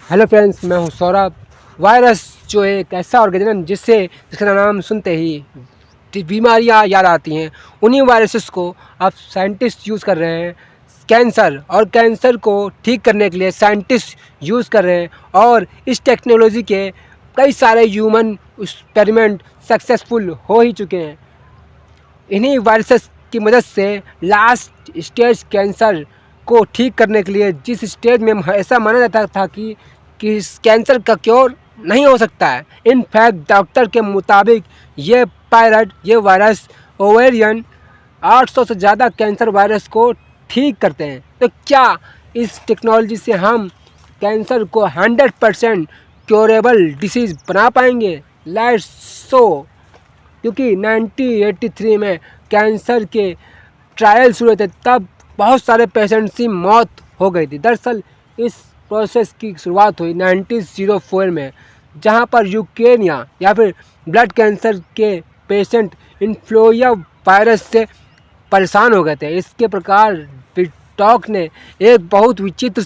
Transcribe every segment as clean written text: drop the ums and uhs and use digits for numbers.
Hello friends, मैं हूं Saurabh. Virus जो एक ऐसा ऑर्गेनिज्म जिसका नाम सुनते ही बीमारियां याद आती हैं, उन्हीं वायरसेस को अब साइंटिस्ट यूज़ कर रहे हैं कैंसर को ठीक करने के लिए साइंटिस्ट यूज़ कर रहे हैं। और इस टेक्नोलॉजी के कई सारे ह्यूमन एक्सपेरिमेंट सक्सेसफुल हो ही चुके हैं। इन्हीं वायरसेस की मदद से लास्ट स्टेज कैंसर को ठीक करने के लिए, जिस स्टेज में ऐसा माना जाता था कि इस कैंसर का क्योर नहीं हो सकता है, इनफैक्ट डॉक्टर के मुताबिक ये वायरस ओवेरियन 800 से ज़्यादा कैंसर वायरस को ठीक करते हैं। तो क्या इस टेक्नोलॉजी से हम कैंसर को 100% क्योरेबल डिसीज़ बना पाएंगे? लेट्स सो। क्योंकि 1983 में कैंसर के ट्रायल शुरू थे, तब बहुत सारे पेशेंट्स की मौत हो गई थी। दरअसल इस प्रोसेस की शुरुआत हुई 1904 में, जहां पर यूकेरिया या फिर ब्लड कैंसर के पेशेंट इन्फ्लुएंजा वायरस से परेशान हो गए थे। इसके प्रकार विटॉक ने एक बहुत विचित्र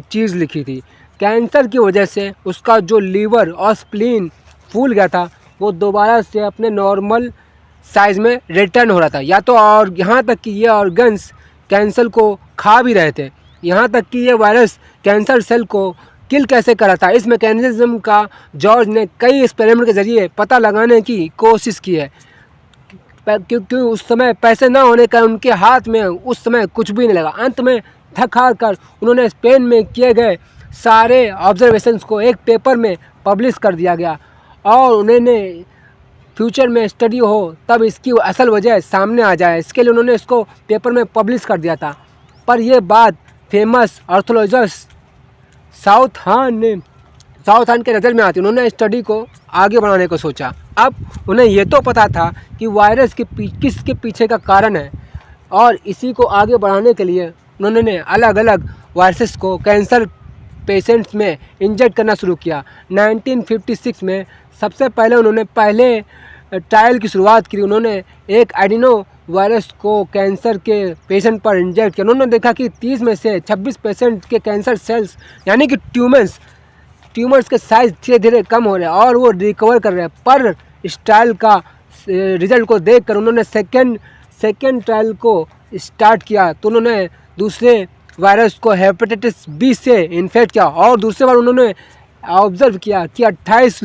चीज़ लिखी थी। कैंसर की वजह से उसका जो लीवर और स्प्लीन फूल गया था, वो दोबारा से अपने नॉर्मल साइज़ में रिटर्न हो रहा था। या तो और यहाँ तक कि ये ऑर्गन्स कैंसर को खा भी रहे थे। यहाँ तक कि ये वायरस कैंसर सेल को किल कैसे कर रहा था, इस मैकेनिज्म का जॉर्ज ने कई एक्सपेरिमेंट के ज़रिए पता लगाने की कोशिश की है। क्योंकि उस समय पैसे ना होने का उनके हाथ में उस समय कुछ भी नहीं लगा। अंत में थक हार कर उन्होंने स्पेन में किए गए सारे ऑब्जर्वेशंस को एक पेपर में पब्लिश कर दिया गया, और उन्होंने फ्यूचर में स्टडी हो तब इसकी असल वजह सामने आ जाए, इसके लिए उन्होंने इसको पेपर में पब्लिश कर दिया था। पर यह बात फेमस आर्थोलॉजिस्ट साउथहान के नज़र में आती। उन्होंने स्टडी को आगे बढ़ाने को सोचा। अब उन्हें ये तो पता था कि वायरस किसके पीछे का कारण है, और इसी को आगे बढ़ाने के लिए उन्होंने अलग अलग वायरसेस को कैंसर पेशेंट्स में इंजेक्ट करना शुरू किया। 1956 में सबसे पहले उन्होंने ट्रायल की शुरुआत की। उन्होंने एक एडिनो वायरस को कैंसर के पेशेंट पर इंजेक्ट किया। उन्होंने देखा कि 30 में से 26% के कैंसर सेल्स यानी कि ट्यूमर्स के साइज धीरे धीरे कम हो रहे हैं और वो रिकवर कर रहे हैं। पर इस ट्रायल का रिजल्ट को देखकर उन्होंने सेकेंड ट्रायल को स्टार्ट किया, तो उन्होंने दूसरे वायरस को हेपेटाइटिस बी से इन्फेक्ट किया। और दूसरी बार उन्होंने ऑब्जर्व किया कि 28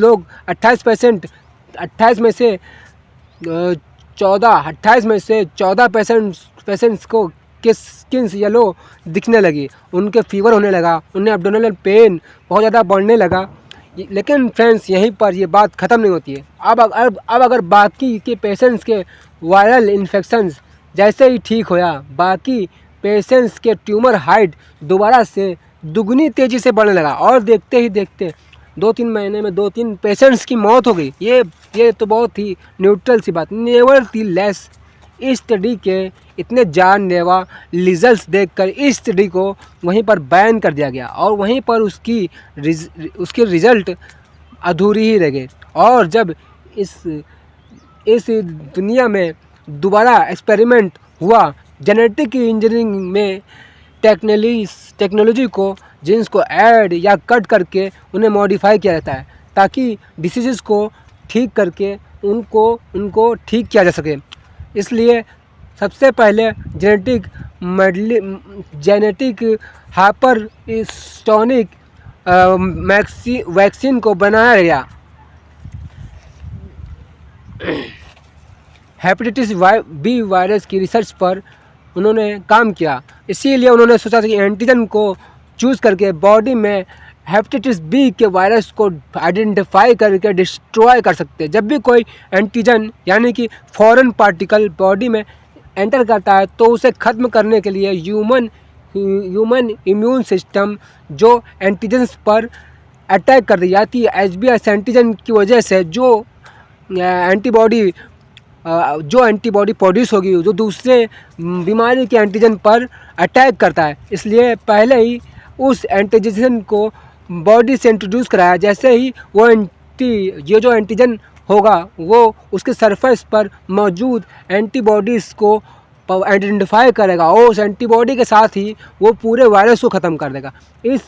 में से 14 पेशेंट्स को के स्किन्स येलो दिखने लगी, उनके फीवर होने लगा, उन्हें एब्डोमिनल पेन बहुत ज़्यादा बढ़ने लगा। लेकिन फ्रेंड्स, यहीं पर ये बात ख़त्म नहीं होती है। अब अगर बाकी के पेशेंट्स के वायरल इन्फेक्शंस जैसे ही ठीक होया, बाकी पेशेंट्स के ट्यूमर हाइट दोबारा से दुगनी तेज़ी से बढ़ने लगा, और देखते ही देखते 2-3 महीने में 2-3 पेशेंट्स की मौत हो गई। ये तो बहुत ही न्यूट्रल सी बात। नेवरदलेस इस स्टडी के इतने जानलेवा रिजल्ट्स देखकर इस स्टडी को वहीं पर बैन कर दिया गया, और वहीं पर उसकी रिज़ल्ट अधूरी ही रह गए। और जब इस दुनिया में दोबारा एक्सपेरिमेंट हुआ जेनेटिक इंजीनियरिंग में, टेक्नोलॉजी को जीन्स को ऐड या कट करके उन्हें मॉडिफाई किया जाता है, ताकि डिसीज़ को ठीक करके उनको ठीक किया जा सके। इसलिए सबसे पहले जेनेटिक हाइपरस्टोनिक वैक्सीन को बनाया गया। हेपेटाइटिस बी वायरस की रिसर्च पर उन्होंने काम किया। इसीलिए उन्होंने सोचा कि एंटीजन को चूज़ करके बॉडी में हेपेटाइटिस बी के वायरस को आइडेंटिफाई करके डिस्ट्रॉय कर सकते हैं। जब भी कोई एंटीजन यानी कि फॉरेन पार्टिकल बॉडी में एंटर करता है, तो उसे ख़त्म करने के लिए ह्यूमन इम्यून सिस्टम जो एंटीजन्स पर अटैक कर दी जाती है। HBs एंटीजन की वजह से जो एंटीबॉडी प्रोड्यूस होगी, जो दूसरे बीमारी के एंटीजन पर अटैक करता है। इसलिए पहले ही उस एंटीजन को बॉडी से इंट्रोड्यूस कराया। जैसे ही ये जो एंटीजन होगा, वो उसके सरफेस पर मौजूद एंटीबॉडीज़ को आइडेंटिफाई करेगा, और उस एंटीबॉडी के साथ ही वो पूरे वायरस को ख़त्म कर देगा। इस